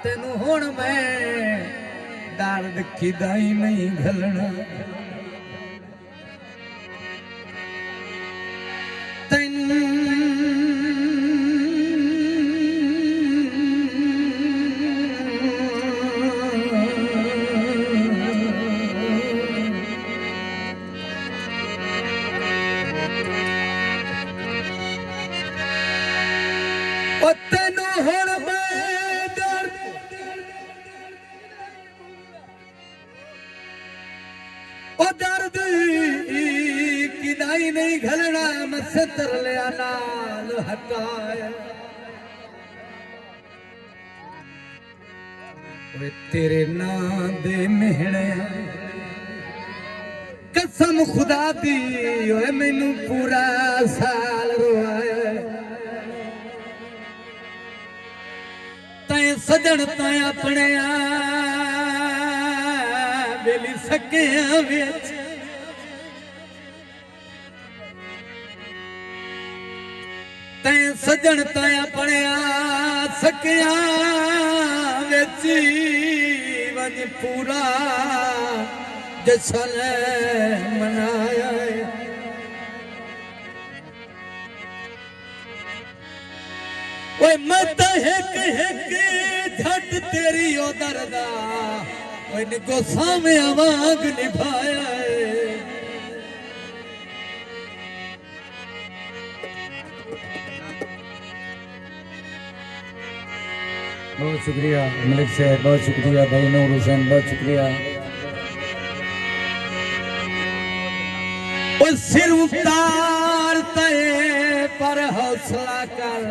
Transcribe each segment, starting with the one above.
तेनू हुण मैं दर्द किदा ही नहीं घलना तेनू हुण मैं दर्द किदा ही नहीं घलना मैं सतर लिया नाल हटाया तेरे नां दे मेहणे कसम खुदा दी ओए मैनू पूरा साल रोआया तैं सजन तैं अपने बेली सकिया विच तैं सजन तैं अपने सकिया विच वंज पूरा जशन मनाया ओए मत हिक झट तेरी ओ दरदा ओए निको सामे आवाग निभाया बहुत शुक्रिया मलिक साहब, बहुत शुक्रिया भाई नूर हुसैन, बहुत शुक्रिया। सिर उतारते पर हौसला कर,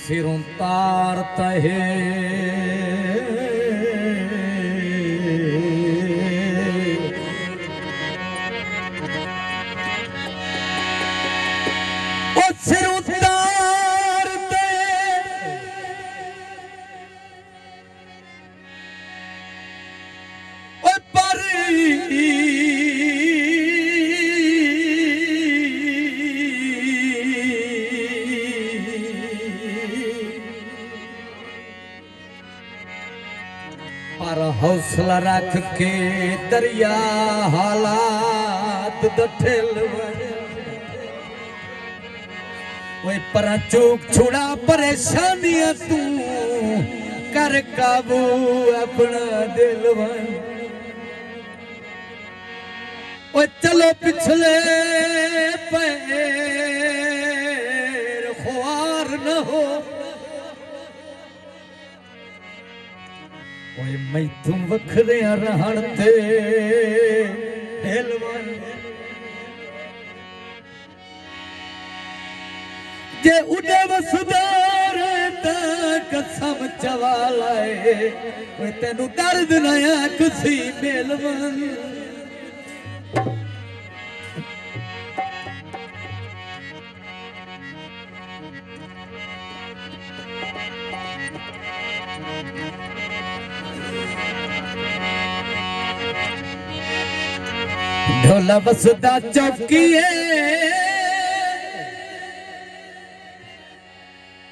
सिर उतारता है सिर उतारते पर हौसला रख के दरिया हालात दठेल वो पर चूक छुड़ा परेशानियां तू कर काबू अपना दिल वो चलो पिछले पैर ख्वार न हो ओए मैं तुम वखरे रहन ते दिलवन जे उडे वसदार ता कसम चवालाए ओए तेनू दर्द नया कुसी मेलवन ढोला बसदा चौकीए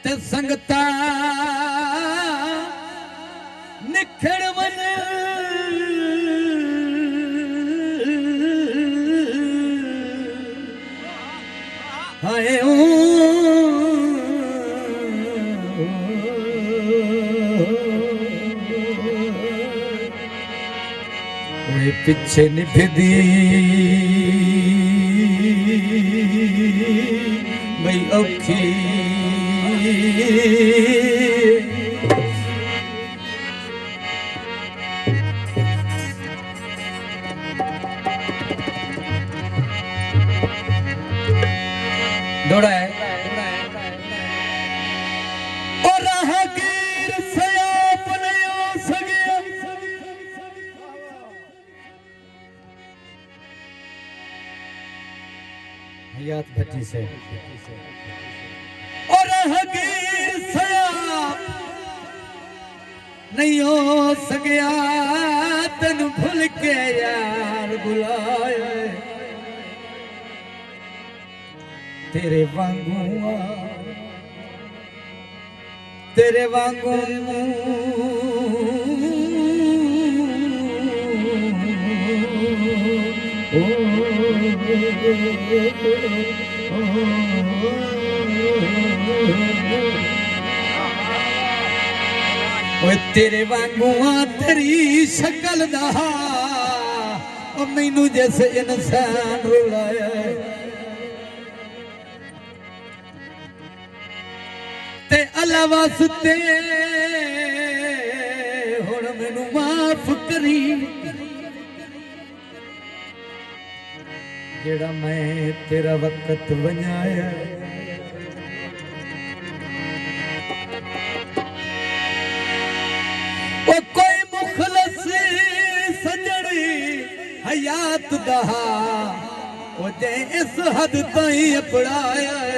ते संगता निखड़ वन हाय पिछे निभदी मई औखी दौड़ा है और राहगीर से अपने सगे हयात भट्टी से और राहगीर से नहीं हो सकिया तेन भूल के यार बुलाया तेरे वांगू तेरे वांगू तेरे वांगू तेरी शकल दा मैनू जैसे इंसान रुलाया ते अल्लाह वास्ते हुण मैनू माफ करी जेड़ा मैं तेरा वक्त वंजाया कोई मुखलस सजड़ी हयात दहा जे इस हद ताईं अपनाया